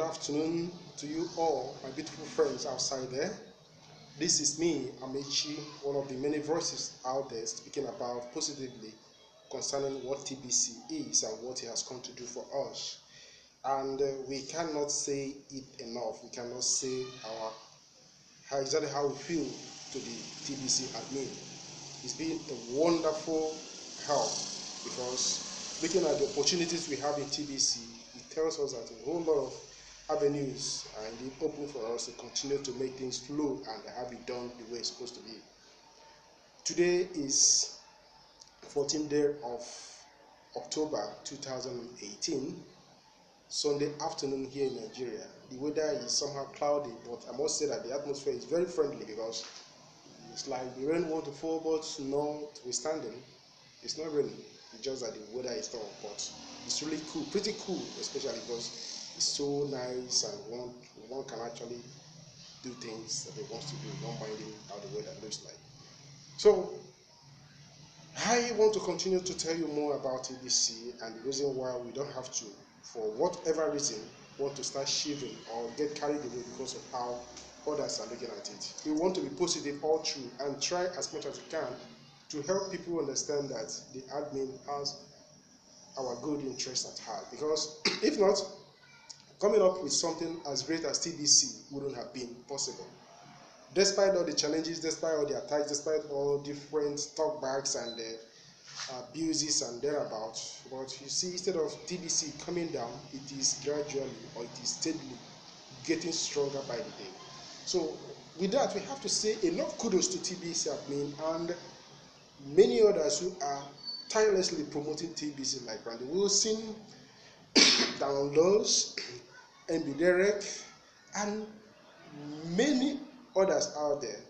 afternoon to you all, my beautiful friends outside there. This is me, Amechi, one of the many voices out there speaking about positively concerning what TBC is and what it has come to do for us. And we cannot say it enough. We cannot say exactly how we feel to the TBC admin. It's been a wonderful help because looking at the opportunities we have in TBC, it tells us that a whole lot of avenues are indeed open for us to continue to make things flow and have it done the way it's supposed to be. Today is 14th day of October 2018, Sunday afternoon here in Nigeria. The weather is somehow cloudy, but I must say that the atmosphere is very friendly because it's like the rain want to fall, but notwithstanding, it's not raining. It's just that the weather is tough, but it's really cool, pretty cool, especially because it's so nice and one can actually do things that they want to do, not minding how the weather looks like. So I want to continue to tell you more about TBC and the reason why we don't have to, for whatever reason, want to start shivering or get carried away because of how others are looking at it. We want to be positive all through and try as much as we can to help people understand that the admin has our good interest at heart. Because if not, coming up with something as great as TBC wouldn't have been possible. Despite all the challenges, despite all the attacks, despite all different talkbacks and abuses and thereabouts, but you see, instead of TBC coming down, it is gradually or it is steadily getting stronger by the day. So with that, we have to say enough kudos to TBC admin and many others who are tirelessly promoting TBC like Randy Wilson, Downloads, MB Derek, and many others out there.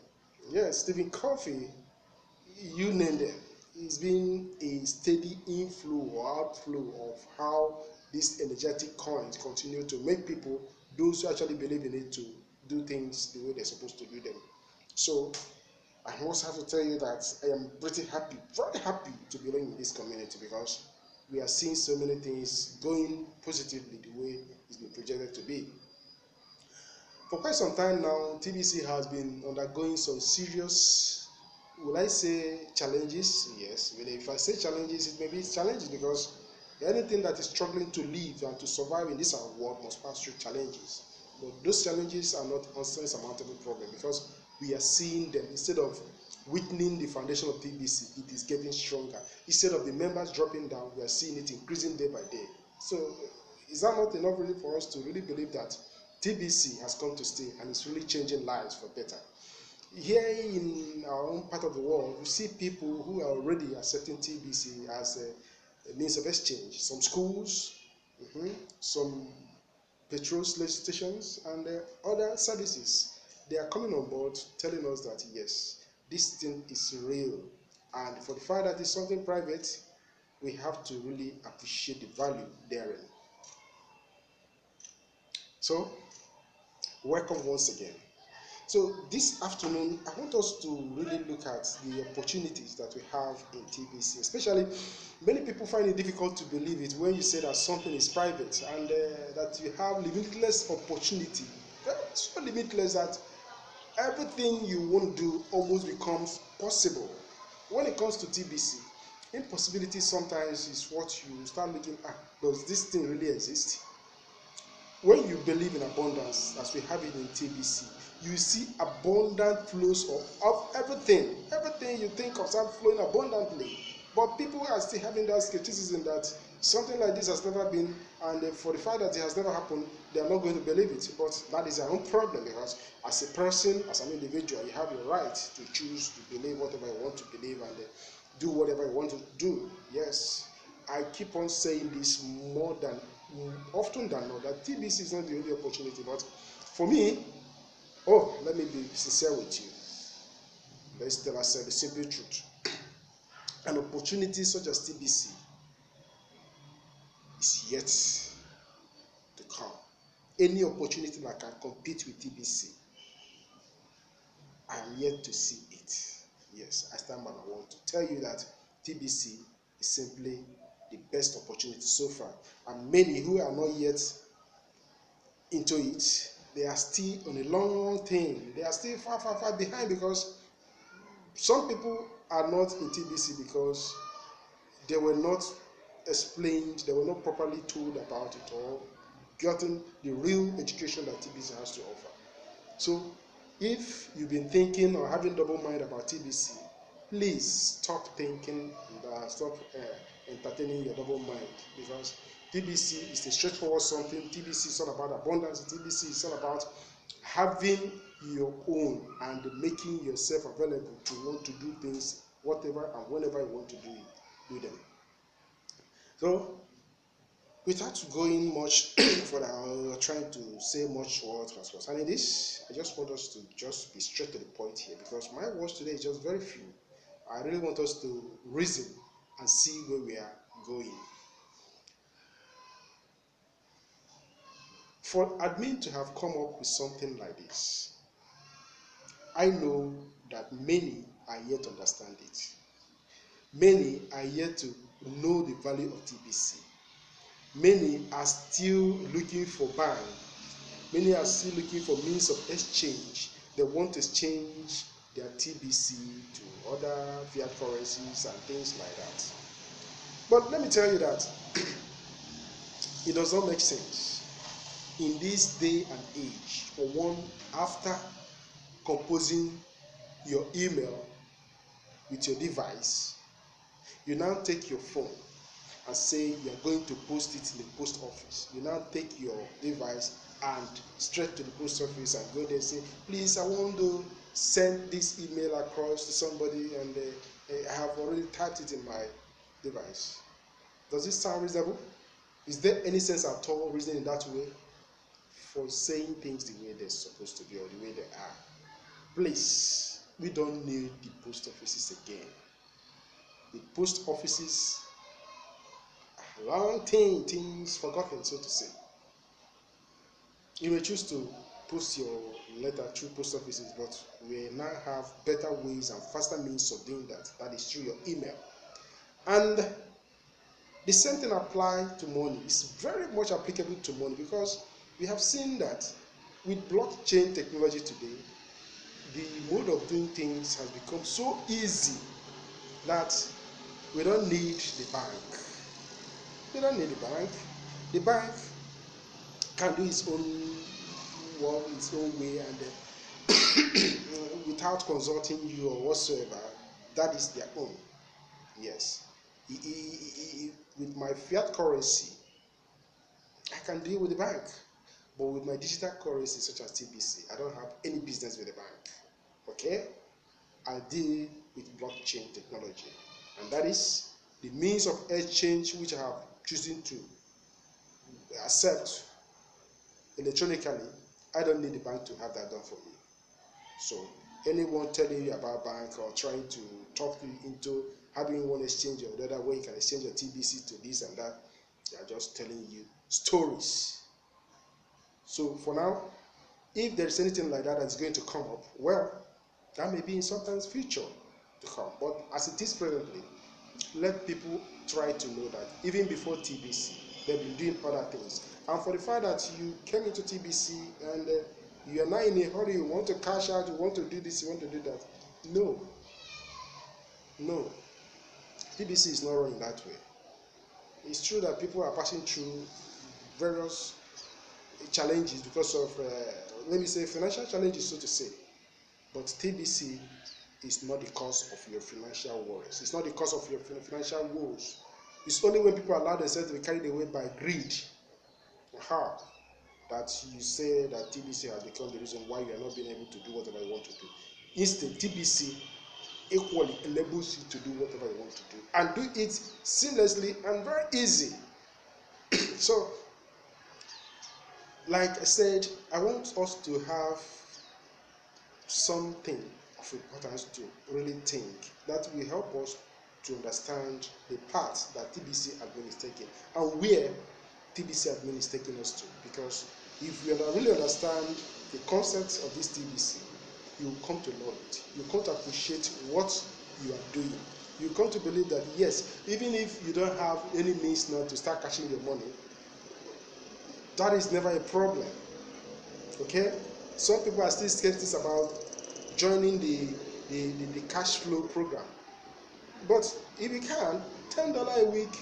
Yes, Stephen Coffey, you name them. It's been a steady inflow or outflow of how these energetic coins continue to make people, those who actually believe in it, to do things the way they're supposed to do them. So I must have to tell you that I am pretty happy, very happy to belong in this community because we are seeing so many things going positively the way it's been projected to be. For quite some time now, TBC has been undergoing some serious, will I say challenges? Yes, if I say challenges, it may be challenges because anything that is struggling to live and to survive in this world must pass through challenges. But those challenges are not insurmountable problem because we are seeing them. Instead of weakening the foundation of TBC, it is getting stronger. Instead of the members dropping down, we are seeing it increasing day by day. So is that not enough really for us to really believe that TBC has come to stay and it's really changing lives for better? Here in our own part of the world, we see people who are already accepting TBC as a means of exchange. Some schools, some petrol stations, and other services. They are coming on board telling us that yes, this thing is real. And for the fact that it's something private, we have to really appreciate the value therein. So, welcome once again. So this afternoon, I want us to really look at the opportunities that we have in TBC. Especially, many people find it difficult to believe it when you say that something is private and that you have limitless opportunity. So limitless that everything you want to do almost becomes possible. When it comes to TBC, impossibility sometimes is what you start looking at. Does this thing really exist? When you believe in abundance, as we have it in TBC, you see abundant flows of everything. Everything you think of start flowing abundantly. But people are still having that skepticism that something like this has never been, and for the fact that it has never happened, they are not going to believe it. But that is their own problem because as a person, as an individual, you have your right to choose to believe whatever you want to believe and do whatever you want to do. Yes, I keep on saying this more than often than not, that TBC is not the only opportunity, but for me, let me be sincere with you. Let's tell ourselves the simple truth. An opportunity such as TBC is yet to come. Any opportunity that can compete with TBC, I am yet to see it. Yes, I stand by my word to tell you that TBC is simply the best opportunity so far, and many who are not yet into it, they are still on a long thing. They are still far, far, far behind, because some people are not in TBC because they were not explained, they were not properly told about it, or gotten the real education that TBC has to offer. So if you've been thinking or having double mind about TBC, please stop thinking and stop entertaining your double mind, because TBC is a straightforward something. TBC is all about abundance. TBC is all about having your own and making yourself available to want to do things whatever and whenever you want to do them. So without going much further or trying to say much words concerning this, I just want us to just be straight to the point here, because my words today is just very few. I really want us to reason and see where we are going. For admin to have come up with something like this, I know that many are yet to understand it. Many are yet to know the value of TBC. Many are still looking for bank. Many are still looking for means of exchange. They want to exchange their TBC to other fiat currencies and things like that. But let me tell you that it does not make sense in this day and age for one, after composing your email with your device, you now take your phone and say you are going to post it in the post office. You now take your device and straight to the post office and go there and say, please, I want to send this email across to somebody, and I have already typed it in my device. Does this sound reasonable? Is there any sense at all reasoning in that way for saying things the way they're supposed to be or the way they are? Please, we don't need the post offices again. The post offices are long things forgotten, so to say. You may choose to post your letter through post offices, but we now have better ways and faster means of doing that. That is through your email. And the same thing applies to money. It's very much applicable to money, because we have seen that with blockchain technology today, the mode of doing things has become so easy that we don't need the bank. We don't need the bank. The bank can do its own work, its own way, and without consulting you or whatsoever. That is their own. Yes. With my fiat currency, I can deal with the bank. But with my digital currency, such as TBC, I don't have any business with the bank. Okay? I deal with blockchain technology. And that is the means of exchange which I have chosen to accept electronically. I don't need the bank to have that done for me. So anyone telling you about bank or trying to talk you into having one exchange or the other way you can exchange your TBC to this and that, they are just telling you stories. So for now, if there is anything like that that's going to come up, well, that may be in sometimes future to come. But as it is presently, let people try to know that even before TBC, they've been doing other things. And for the fact that you came into TBC and you are now in a hurry, you want to cash out, you want to do this, you want to do that. No. TBC is not running that way. It's true that people are passing through various challenges because of, let me say, financial challenges, so to say. But TBC is not the cause of your financial worries. It's not the cause of your financial woes. It's only when people allow themselves to be carried away by greed that you say that TBC has become the reason why you are not being able to do whatever you want to do. Instead, TBC equally enables you to do whatever you want to do and do it seamlessly and very easy. So, like I said, I want us to have something of importance to really think that will help us to understand the path that TBC admin is taking and where TBC admin is taking us to. Because if you really understand the concepts of this TBC, you will come to love it. You come to appreciate what you are doing. You come to believe that yes, even if you don't have any means now to start cashing your money, that is never a problem. Okay, some people are still skeptics about joining the cash flow program. But if you can, $10 a week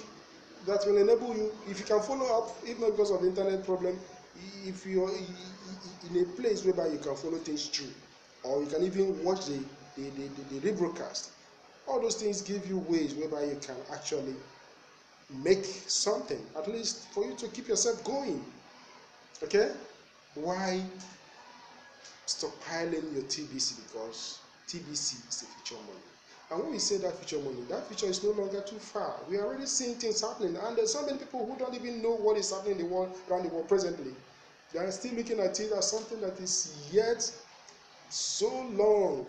that will enable you, if you can follow up, if not because of the internet problem, if you're in a place whereby you can follow things through, or you can even watch the rebroadcast. All those things give you ways whereby you can actually make something, at least for you to keep yourself going. Okay? Why stockpiling your TBC? Because TBC is the future money. And when we say that future money, that future is no longer too far. We are already seeing things happening, and there's so many people who don't even know what is happening in the world, around the world presently. They are still looking at it as something that is yet so long,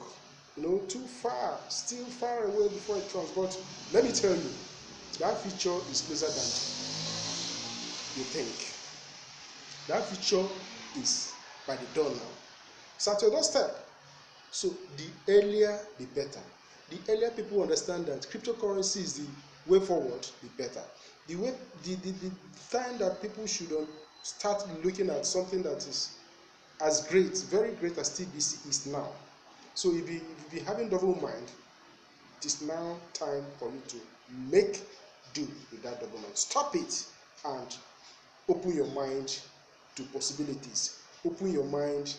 too far, still far away before it comes. But let me tell you, that future is closer than you think. That future is by the door now. It's at your doorstep. So the earlier, the better. The earlier people understand that cryptocurrency is the way forward, the better. The time that people should start looking at something that is as great, very great as TBC is now. So if you having double mind, it is now time for you to make do with that double mind. Stop it and open your mind to possibilities. Open your mind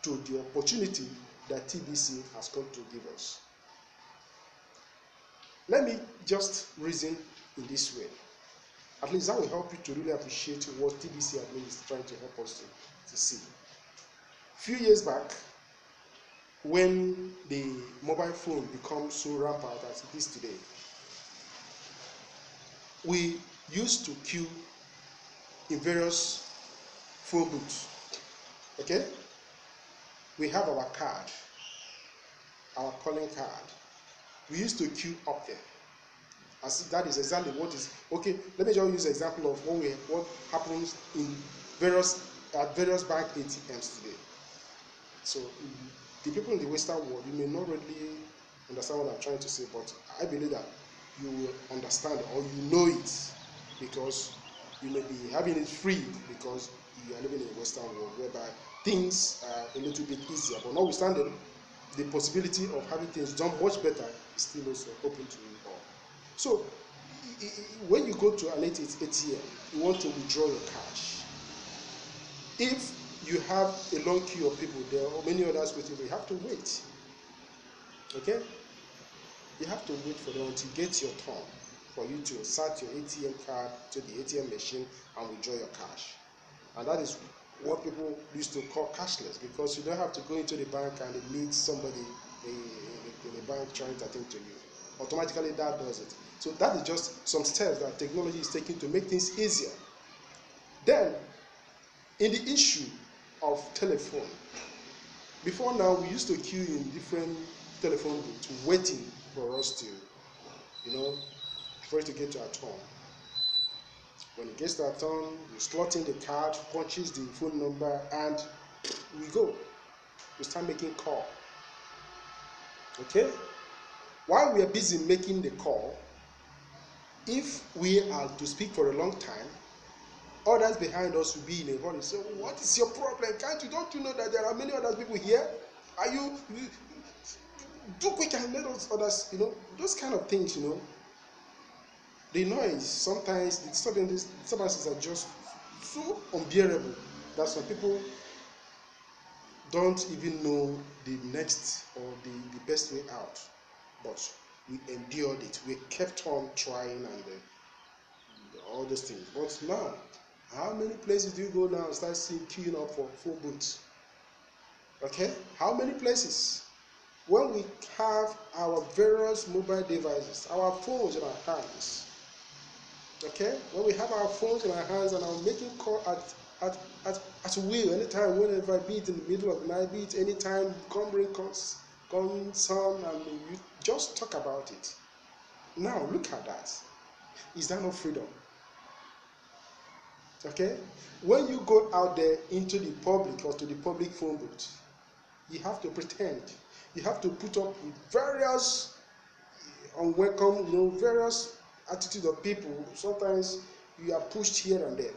to the opportunity that TBC has come to give us. Let me just reason in this way. At least that will help you to really appreciate what TBC is trying to help us to see. A few years back, when the mobile phone becomes so rampant as it is today, we used to queue in various phone booths. Okay? We have our card, our calling card. We used to queue up there. As that is exactly what is okay. Let me just use an example of what happens in various bank ATMs today. So the people in the Western world, you may not really understand what I'm trying to say, but I believe that you will understand or you know it because you may be having it free because you are living in the Western world whereby things are a little bit easier. But notwithstanding, the possibility of having things done much better is still also open to you all. So when you go to an ATM, you want to withdraw your cash. If you have a long queue of people, there are many others waiting, you have to wait. Okay? You have to wait for them until you get your turn for you to insert your ATM card to the ATM machine and withdraw your cash. And that is what people used to call cashless, because you don't have to go into the bank and meet somebody in the bank trying to attend to you. Automatically that does it. So that is just some steps that technology is taking to make things easier. Then, in the issue of telephone, before now we used to queue in different telephone booths waiting for us to, for it to get to our turn. When it gets to our turn, we slot in the card, punches the phone number, and we go. We start making call. Okay? While we are busy making the call, if we are to speak for a long time, others behind us will be in a hurry. So, what is your problem? Don't you know that there are many other people here? Are you do quick and let us others, those kind of things, The noise, sometimes the disturbances are just so unbearable that some people don't even know the next or the best way out. But we endured it. We kept on trying and all those things. But now, how many places do you go now and start seeing queuing up for phone booths? Okay? How many places? When we have our various mobile devices, our phones in our hands, okay? When we have our phones in our hands and are making call at will, anytime, whenever, be it in the middle of the night, be it anytime, come rain, come sun, and you just talk about it. Now, look at that. Is that not freedom? Okay? When you go out there into the public or to the public phone booth, you have to pretend. You have to put up with various unwelcome, various attitudes of people. Sometimes you are pushed here and there.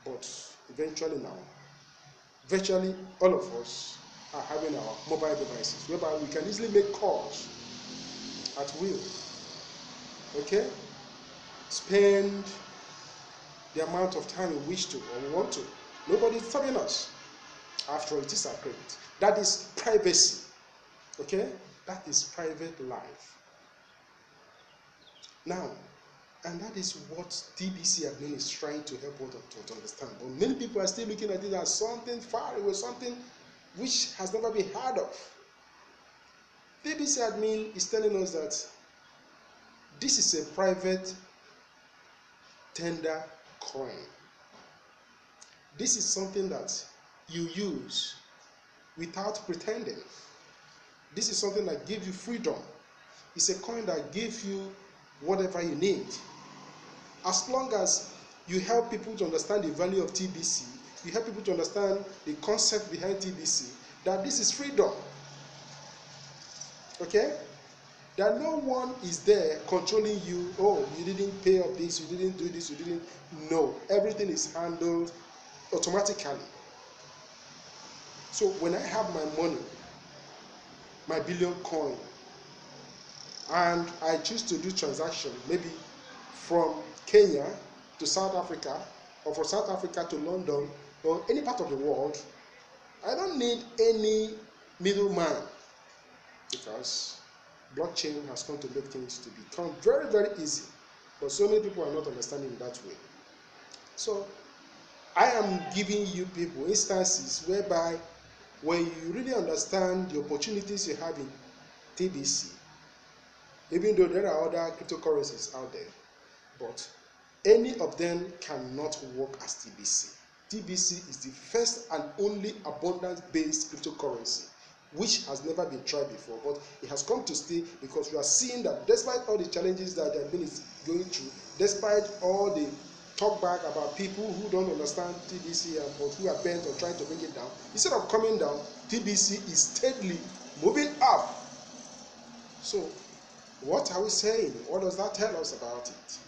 But eventually now, virtually all of us are having our mobile devices, whereby we can easily make calls at will, okay? Spend the amount of time we wish to or we want to. Nobody is stopping us. After all, it is our credit. That is privacy, okay? That is private life. Now, and that is what TBC admin is trying to help us to understand. But many people are still looking at it as something far away, something which has never been heard of. TBC admin is telling us that this is a private tender coin. This is something that you use without pretending. This is something that gives you freedom. It's a coin that gives you whatever you need. As long as you help people to understand the value of TBC, you help people to understand the concept behind TBC, that this is freedom. Okay? That no one is there controlling you. Oh, you didn't pay up this, you didn't do this, you didn't. No, everything is handled automatically. So when I have my money, my billion coin, and I choose to do transaction, maybe from Kenya to South Africa, or from South Africa to London, or any part of the world, I don't need any middleman, because blockchain has come to make things to become very, very easy. But so many people are not understanding that way. So I am giving you people instances whereby when you really understand the opportunities you have in TBC, even though there are other cryptocurrencies out there, but any of them cannot work as TBC. TBC is the first and only abundance-based cryptocurrency, which has never been tried before, but it has come to stay because we are seeing that despite all the challenges that the admin is going through, despite all the talk back about people who don't understand TBC and but who are bent on trying to bring it down, instead of coming down, TBC is steadily moving up. So what are we saying? What does that tell us about it?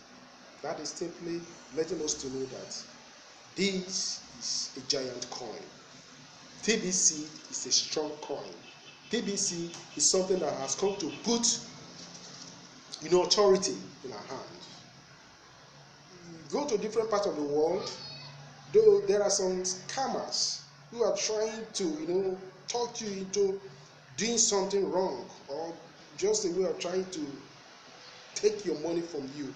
That is simply letting us to know that this is a giant coin. TBC is a strong coin. TBC is something that has come to put, authority in our hands. Go to different parts of the world, though there are some scammers who are trying to, talk you into doing something wrong, or just a way of trying to take your money from you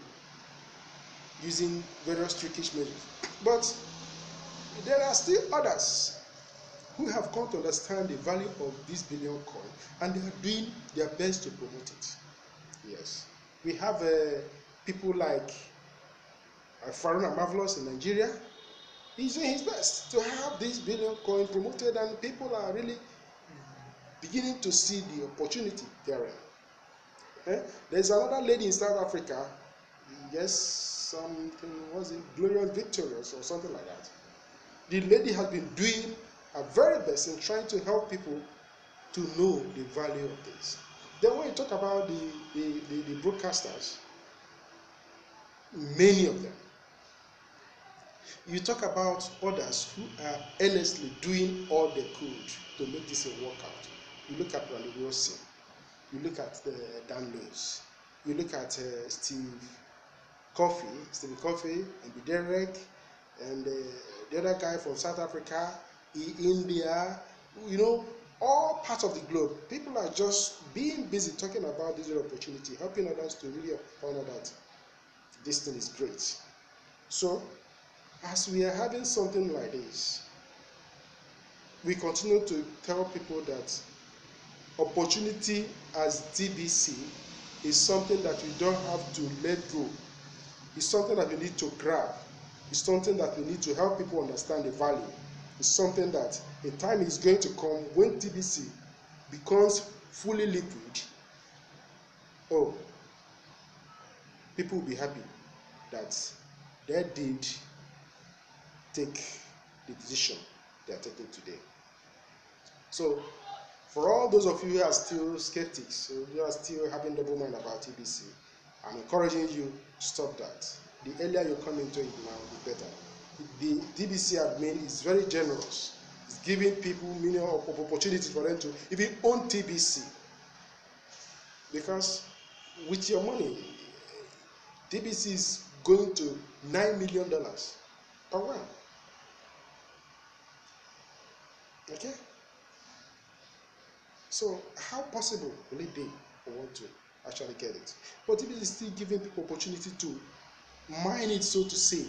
using various trickish measures. But there are still others who have come to understand the value of this billion coin, and they are doing their best to promote it. Yes, we have people like Faruna Marvelous in Nigeria. He's doing his best to have this billion coin promoted, and people are really beginning to see the opportunity therein. There's another lady in South Africa, yes, something, was it Glorious Victorious or something like that. The lady has been doing her very best in trying to help people to know the value of this. Then when you talk about the broadcasters, many of them, you talk about others who are earnestly doing all they could to make this a workout. You look at Randy Wilson, you look at Dan Lewis, you look at Steve Coffey, and Derek, and the other guy from South Africa, India, all parts of the globe. People are just being busy talking about this opportunity, helping others to really find out that this thing is great. So, as we are having something like this, we continue to tell people that opportunity as TBC is something that we don't have to let go. It's something that we need to grab. It's something that we need to help people understand the value. It's something that a time is going to come when TBC becomes fully liquid. Oh, people will be happy that they did take the decision they are taking today. So, for all those of you who are still skeptics, who are still having double mind about TBC, I'm encouraging you to stop that. The earlier you come into it now, the better. The TBC admin is very generous It's giving people millions of opportunities for them to even own TBC. Because with your money, TBC is going to $9 million per one. Okay? So how possible will it be for one to actually get it? But TBC is still giving people opportunity to mine it, so to say.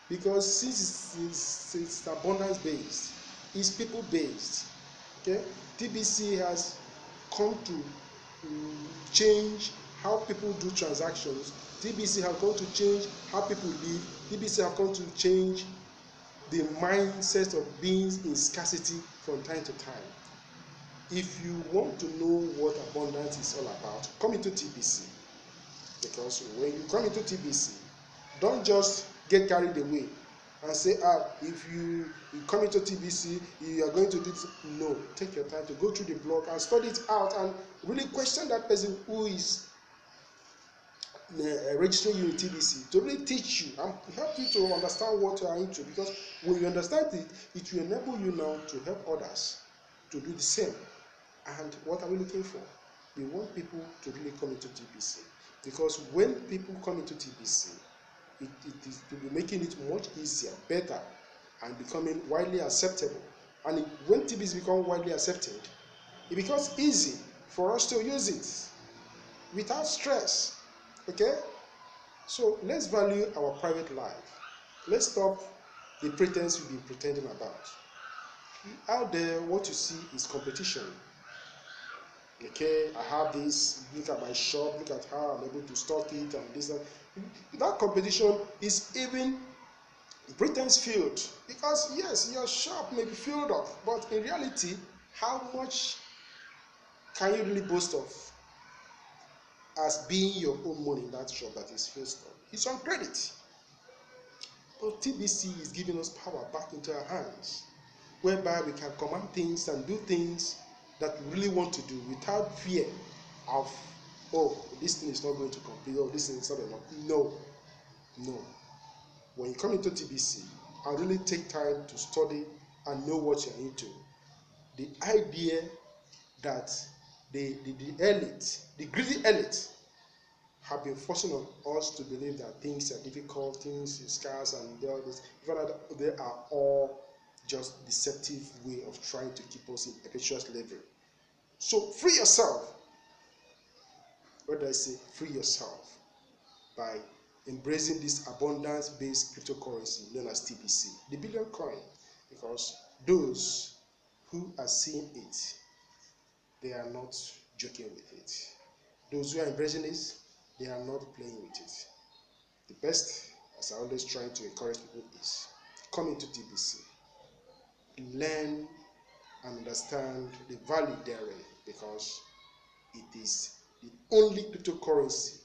Because since it's abundance based, it's people based. Okay? TBC has come to change how people do transactions. TBC have come to change how people live. TBC have come to change the mindset of being in scarcity from time to time. If you want to know what abundance is all about, come into TBC. Because when you come into TBC, don't just get carried away and say, if you come into TBC, you are going to do this. No, take your time to go through the blog and study it out and really question that person who is registering you in TBC to really teach you and help you to understand what you are into. Because when you understand it, it will enable you now to help others to do the same. And what are we looking for? We want people to really come into TBC. Because when people come into TBC, it is to be making it much easier, better, and becoming widely acceptable. And when TBC becomes widely accepted, it becomes easy for us to use it without stress. Okay? So let's value our private life. Let's stop the pretense we've been pretending about. Out there, what you see is competition. Okay, I have this, look at my shop, look at how I'm able to stock it and this. That competition is even pretense filled. Because yes, your shop may be filled up, but in reality, how much can you really boast of as being your own money in that shop that is filled up? It's on credit. But TBC is giving us power back into our hands, whereby we can command things and do things that we really want to do without fear of, this thing is not going to complete, this thing is not enough. No. When you come into TBC and really take time to study and know what you're into, the idea that the elite, the greedy elite, have been forcing on us to believe that things are difficult, things are scarce, and all this, they are all just deceptive way of trying to keep us in perpetual slavery. So free yourself. What do I say? Free yourself by embracing this abundance-based cryptocurrency known as TBC, the billion coin. Because those who are seeing it, they are not joking with it. Those who are embracing it, they are not playing with it. The best, as I always try to encourage people, is come into TBC, learn and understand the value therein, because it is the only cryptocurrency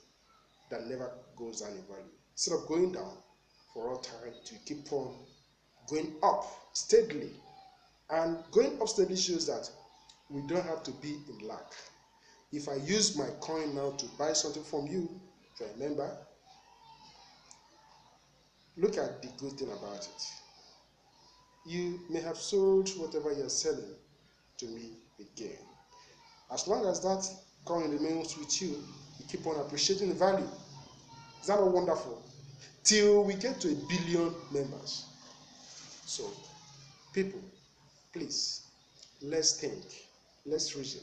that never goes down in value. Instead of going down for all time, to keep on going up steadily. And going up steadily shows that we don't have to be in lack. If I use my coin now to buy something from you, if I remember, look at the good thing about it. You may have sold whatever you're selling to me with gain. As long as that coin remains with you, you keep on appreciating the value. Is that not wonderful? Till we get to 1 billion members. So, people, please, let's think, let's reason,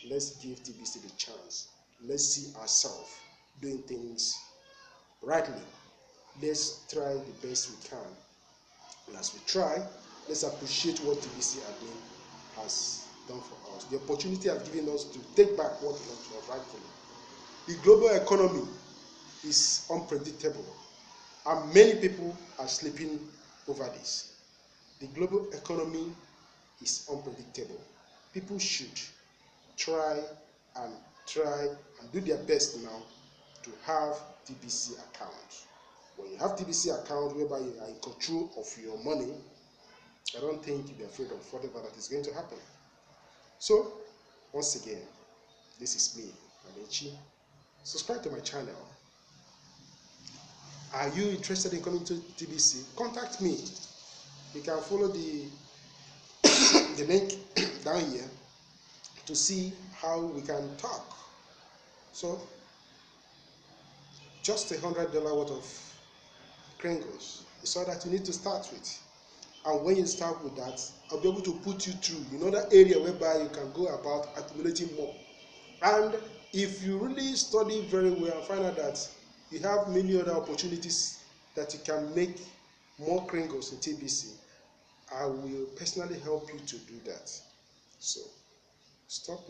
let's give TBC the chance. Let's see ourselves doing things rightly. Let's try the best we can. And as we try, let's appreciate what TBC has done for us. The opportunity has given us to take back what belongs to us rightfully. The global economy is unpredictable, and many people are sleeping over this. The global economy is unpredictable. People should try and do their best now to have TBC account. When you have TBC account whereby you are in control of your money, I don't think you'll be afraid of whatever that is going to happen. So, once again, this is me, Amici. Subscribe to my channel. Are you interested in coming to TBC? Contact me. You can follow the the link down here to see how we can talk. So just $100 worth of Kringles is all that you need to start with. And when you start with that, I'll be able to put you through, that area whereby you can go about accumulating more. And if you really study very well and find out that you have many other opportunities that you can make more Kringles in TBC, I will personally help you to do that. So stop